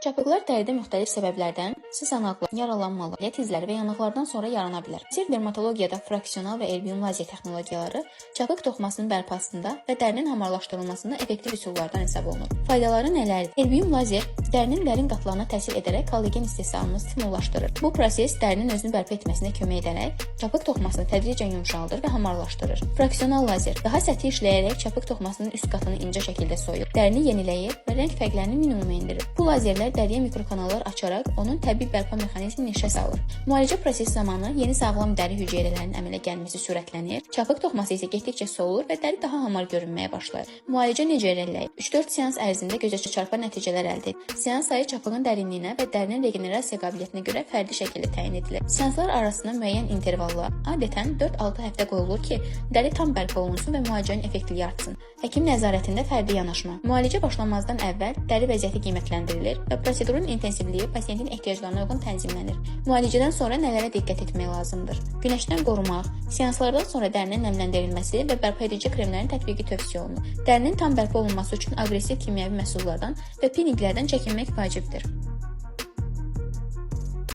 Çapıqlar dəridə müxtəlif səbəblərdən, sızanaqlar, yaralanmalar, lət izləri və yanıqlardan sonra yarana bilər. Lazer dermatologiyada fraksional və erbium lazer texnologiyaları çapıq toxumasının bərpasında və dərinin hamarlaşdırılmasında effektiv üsullardan hesab olunur. Faydaları nələrdir? Erbium lazer dərinin dərin qatlarına təsir edərək kollagen istehsalını stimullaşdırır. Bu proses dərinin özünü bərpa etməsinə kömək edərək çapıq toxumasını tədricən yumşaldır və hamarlaşdırır. Fraksional lazer daha səthi işləyərək çapıq toxumasının üst qatını incə şəkildə soyur, dərini yeniləyir və rəng fərqlərini minimuma endirir. Bu lazerlər dəriyə mikrokanallar açaraq onun təbii bərpa mexanizmini işə salır. Müalicə prosesi zamanı yeni sağlam dəri hüceyrələrinin əmələ gəlməsi sürətlənir, çapıq toxuması isə getdikcə solur və dəri daha hamar görünməyə başlayır. Müalicə necə irəliləyir? 3-4 seans ərzində gözə çarpan nəticələr əldə edilir. Seans sayı çapığın dərinliyinə və dərinin regenerasiya qabiliyyətinə görə fərdi şəkildə təyin edilir. Seanslar arasında müəyyən intervallar, adətən 4-6 həftə qoyulur ki, dəri tam bərpa olunsun və müalicənin effektivliyi artsın. Həkim nəzarətində fərdi yanaşma. Müalicə başlamazdan əvvəl dəri vəziyyəti qiymətləndirilir və prosedurun intensivliyi pasientin ehtiyaclarına uyğun tənzimlənir. Müalicədən sonra nələrə diqqət etmək lazımdır? Günəşdən qorumaq, seanslardan sonra dərinin nəmləndirilməsi və bərpa edici kremlərin tətbiqi tövsiyə olunur. Dərinin tam bərpa olunması üçün aqressiv kimyəvi məhsullardan və piniklərdən çəkinmək vacibdir.